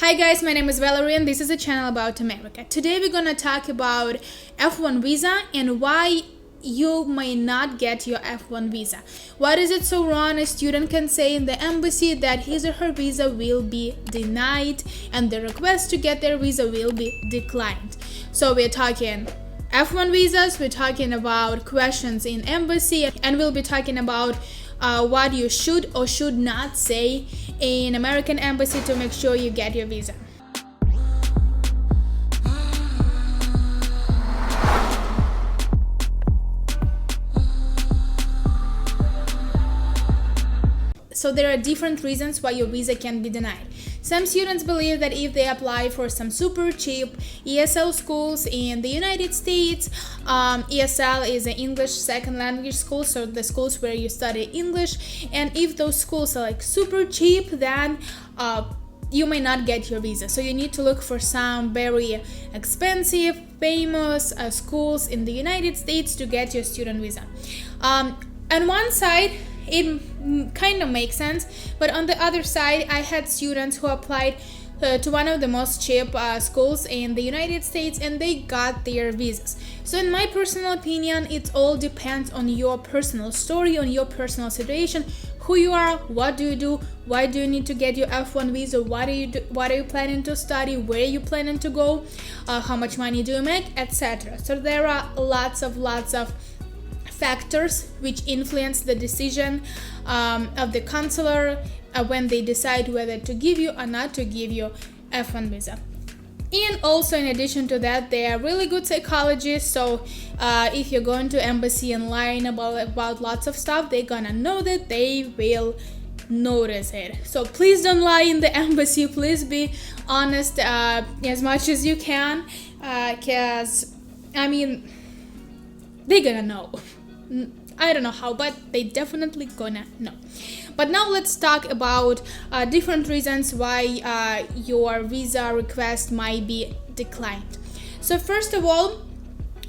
Hi guys, my name is Valerie and this is a channel about America. Today we're gonna talk about F1 visa and why you may not get your F1 visa. What is it so wrong a student can say in the embassy that his or her visa will be denied and the request to get their visa will be declined? So we're talking F1 visas, we're talking about questions in embassy, and we'll be talking about what you should or should not say in American embassy to make sure you get your visa. So there are different reasons why your visa can be denied. Some students believe that if they apply for some super cheap ESL schools in the United States, ESL is an English second language school, so the schools where you study English, and if those schools are like super cheap, then you may not get your visa. So you need to look for some very expensive, famous schools in the United States to get your student visa. On one side, it kind of makes sense, but on the other side, I had students who applied to one of the most cheap schools in the United States and they got their visas. So in my personal opinion, it all depends on your personal story, on your personal situation, who you are, what do you do, why do you need to get your F1 visa, what are you planning to study, where are you planning to go, how much money do you make, etc. So there are lots of factors which influence the decision of the consular when they decide whether to give you or not to give you F1 visa. And also, in addition to that, they are really good psychologists, so if you're going to embassy and lying about lots of stuff, they're gonna know that, they will notice it. So please don't lie in the embassy, please be honest as much as you can, because they're gonna know. I don't know how, but they definitely gonna know. But now let's talk about different reasons why your visa request might be declined. So first of all,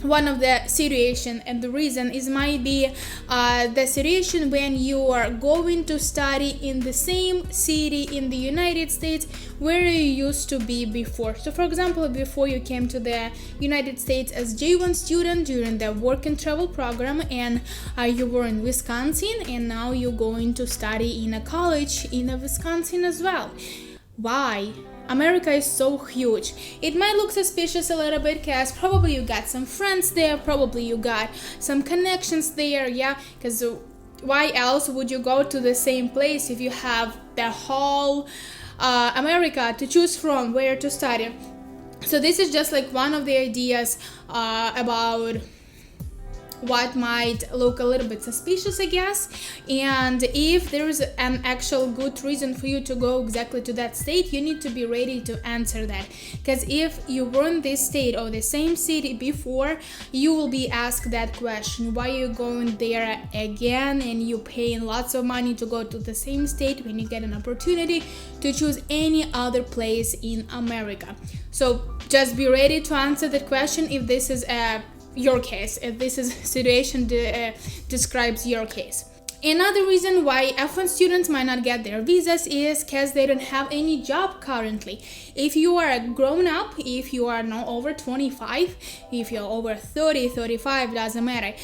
one of the situation and the reason might be the situation when you are going to study in the same city in the United States where you used to be before. So for example, before you came to the United States as J1 student during the work and travel program, and you were in Wisconsin, and now you're going to study in a college in Wisconsin as well. Why? America is so huge. It might look suspicious a little bit because probably you got some friends there, probably you got some connections there, yeah, because why else would you go to the same place if you have the whole America to choose from where to study? So this is just like one of the ideas about what might look a little bit suspicious, I guess. And if there is an actual good reason for you to go exactly to that state, you need to be ready to answer that, because if you were in this state or the same city before, you will be asked that question, why are you going there again, and you paying lots of money to go to the same state when you get an opportunity to choose any other place in America. So just be ready to answer that question if this is your case, if this is situation describes your case. Another reason why F1 students might not get their visas is because they don't have any job currently. If you are a grown up, if you are now over 25, if you're over 30, 35, doesn't matter,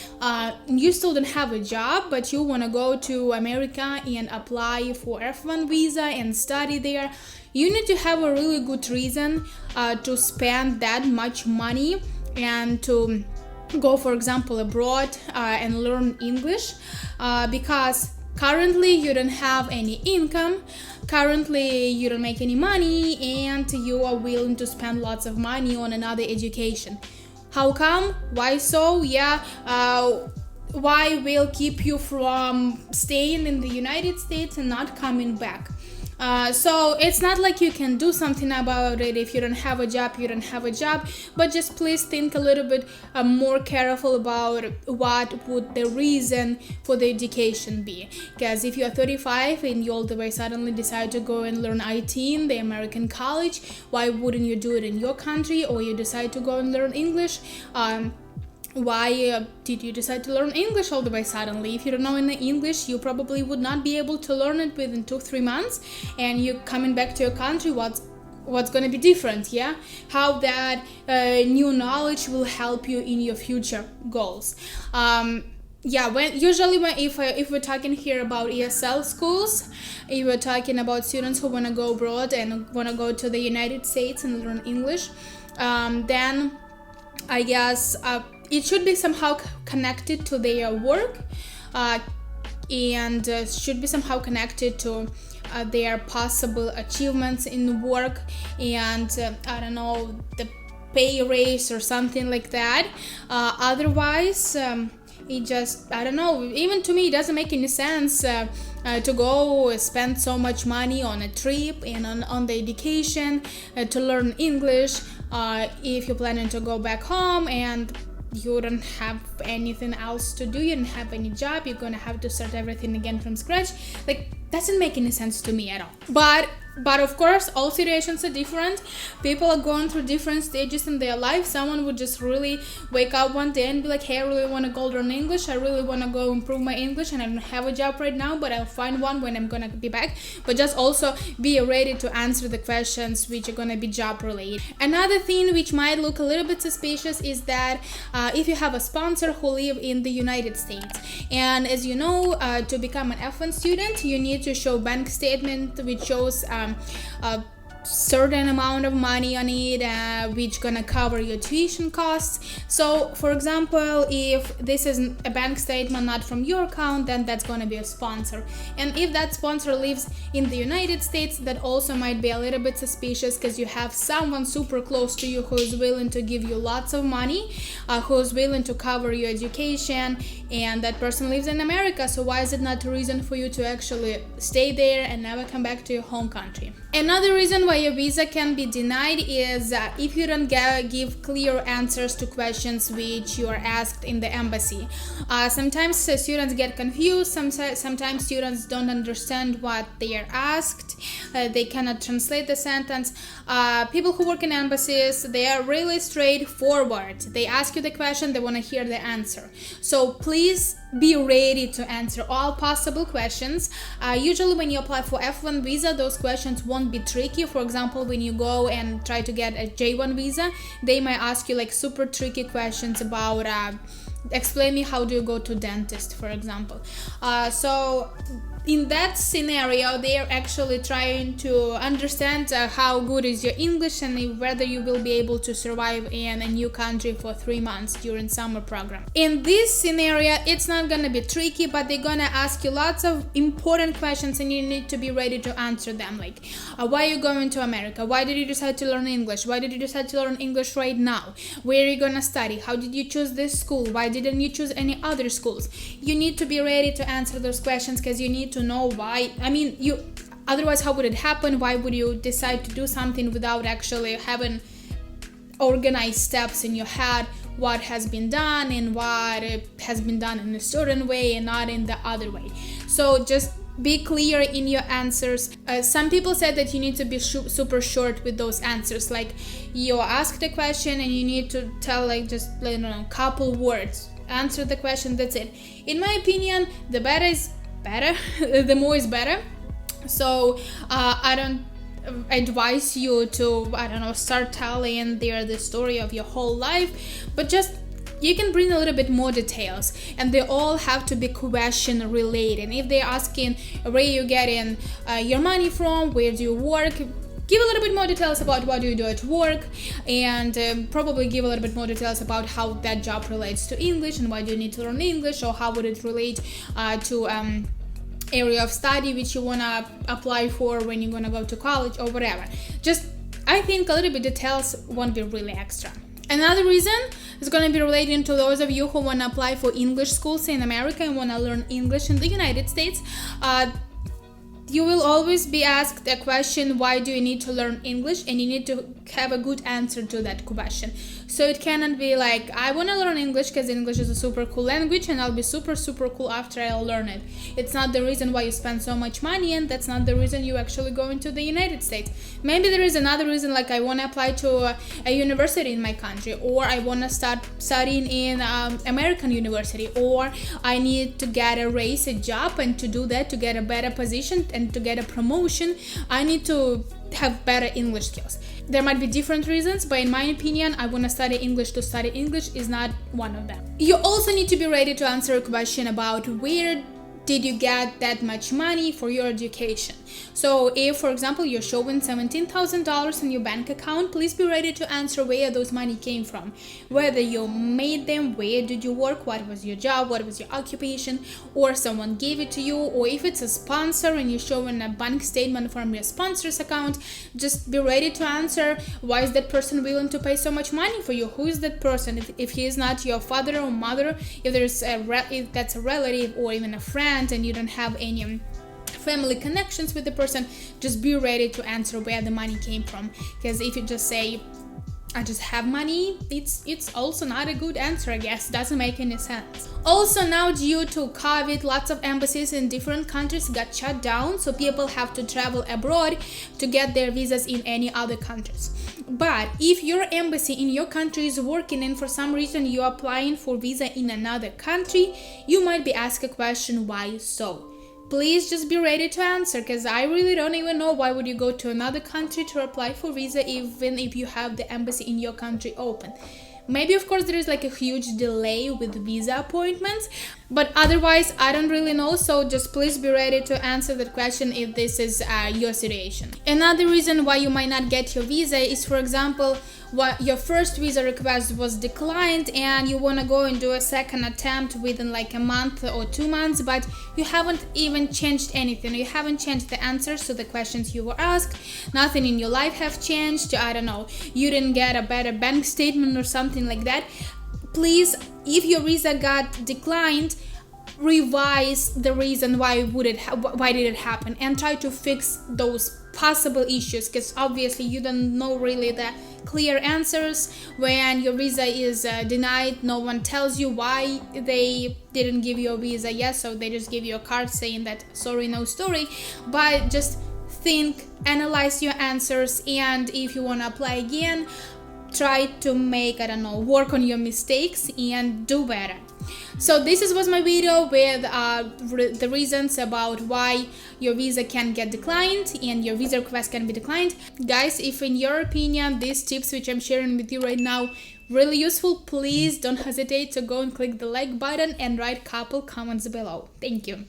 you still don't have a job, but you want to go to America and apply for F1 visa and study there, you need to have a really good reason to spend that much money and to go, for example, abroad and learn English, because currently you don't have any income, currently you don't make any money, and you are willing to spend lots of money on another education. How come? Why so? Yeah, why will keep you from staying in the United States and not coming back? So it's not like you can do something about it. If you don't have a job, you don't have a job, but just please think a little bit more careful about what would the reason for the education be, because if you're 35 and you all the way suddenly decide to go and learn IT in the American college, why wouldn't you do it in your country? Or you decide to go and learn English, why did you decide to learn English all the way suddenly? If you don't know any English, you probably would not be able to learn it within 2-3 months, and you coming back to your country, what's going to be different, yeah, how that new knowledge will help you in your future goals. If we're talking here about ESL schools, if we're talking about students who want to go abroad and want to go to the United States and learn English, then I guess it should be somehow connected to their work, and should be somehow connected to their possible achievements in work, and I don't know, the pay raise or something like that. Otherwise, it just, I don't know, even to me it doesn't make any sense to go spend so much money on a trip and on the education to learn English if you're planning to go back home and you don't have anything else to do, you don't have any job, you're gonna have to start everything again from scratch. Like, doesn't make any sense to me at all. But of course, all situations are different. People are going through different stages in their life. Someone would just really wake up one day and be like, hey, I really want to go learn English. I really want to go improve my English, and I don't have a job right now, but I'll find one when I'm going to be back. But just also be ready to answer the questions which are going to be job related. Another thing which might look a little bit suspicious is that if you have a sponsor who live in the United States. And as you know, to become an F1 student, you need to show bank statement which shows a certain amount of money on it, which gonna cover your tuition costs. So for example, if this is a bank statement not from your account, then that's gonna be a sponsor. And if that sponsor lives in the United States, that also might be a little bit suspicious, because you have someone super close to you who is willing to give you lots of money, who is willing to cover your education, and that person lives in America. So why is it not a reason for you to actually stay there and never come back to your home country? Another reason why your visa can be denied is if you don't give clear answers to questions which you are asked in the embassy. Sometimes students get confused, sometimes students don't understand what they are asked, they cannot translate the sentence. People who work in embassies, they are really straightforward. They ask you the question, they want to hear the answer. So please be ready to answer all possible questions. Usually when you apply for F1 visa, those questions won't be tricky. For example, when you go and try to get a J1 visa, they might ask you like super tricky questions about explain me how do you go to dentist, for example. So in that scenario, they are actually trying to understand how good is your English and whether you will be able to survive in a new country for 3 months during summer program. In this scenario, it's not gonna be tricky, but they're gonna ask you lots of important questions and you need to be ready to answer them. Like, why are you going to America? Why did you decide to learn English? Why did you decide to learn English right now? Where are you gonna study? How did you choose this school? Why didn't you choose any other schools? You need to be ready to answer those questions, because you need to know why. I mean, otherwise how would it happen? Why would you decide to do something without actually having organized steps in your head, what has been done and what has been done in a certain way and not in the other way? So just be clear in your answers. Some people said that you need to be super short with those answers. Like, you asked a question and you need to tell like just, I don't know, couple words. Answer the question, that's it. In my opinion, the better is better. The more is better. So I don't advise you to, I don't know, start telling the story of your whole life, but just you can bring a little bit more details, and they all have to be question related. If they're asking where you getting your money from, where do you work, give a little bit more details about what do you do at work, and probably give a little bit more details about how that job relates to English and why do you need to learn English, or how would it relate to area of study which you want to apply for when you're going to go to college or whatever. Just, I think a little bit details won't be really extra. Another reason is going to be relating to those of you who want to apply for English schools in America and want to learn English in the United States. You will always be asked a question, why do you need to learn English? And you need to have a good answer to that question. So it cannot be like, I want to learn English because English is a super cool language and I'll be super cool after I learn it. It's not the reason why you spend so much money, and that's not the reason you actually go into the United States. Maybe there is another reason, like I want to apply to a university in my country, or I want to start studying in American university, or I need to get a raise, a job, and to do that, to get a better position and to get a promotion, I need to have better English skills. There might be different reasons, but in my opinion, I want to study English to study English is not one of them. You also need to be ready to answer a question about where did you get that much money for your education. So if, for example, you're showing $17,000 in your bank account, please be ready to answer where those money came from, whether you made them, where did you work, what was your job, what was your occupation, or someone gave it to you, or if it's a sponsor and you're showing a bank statement from your sponsor's account, just be ready to answer why is that person willing to pay so much money for you, who is that person, if he is not your father or mother, if that's a relative or even a friend and you don't have any family connections with the person, just be ready to answer where the money came from. Because if you just say I just have money, it's also not a good answer, I guess. Doesn't make any sense. Also, now due to COVID, lots of embassies in different countries got shut down, so people have to travel abroad to get their visas in any other countries. But if your embassy in your country is working and for some reason you're applying for visa in another country, you might be asked a question, why so? Please just be ready to answer, because I really don't even know why would you go to another country to apply for visa even if you have the embassy in your country open. Maybe, of course, there is like a huge delay with visa appointments, but otherwise, I don't really know. So just please be ready to answer that question if this is your situation. Another reason why you might not get your visa is, for example, what your first visa request was declined and you want to go and do a second attempt within like a month or 2 months, but you haven't even changed anything. You haven't changed the answers to the questions you were asked. Nothing in your life have changed. I don't know. You didn't get a better bank statement or something like that. Please, if your visa got declined, revise the reason why did it happen and try to fix those possible issues, because obviously you don't know really the clear answers. When your visa is denied, no one tells you why they didn't give you a visa yet, so they just give you a card saying that sorry, no story. But just think, analyze your answers, and if you want to apply again, try to work on your mistakes and do better. So this was my video with the reasons about why your visa can get declined and your visa request can be declined. Guys, if in your opinion these tips which I'm sharing with you right now really useful, please don't hesitate to go and click the like button and write couple comments below. Thank you.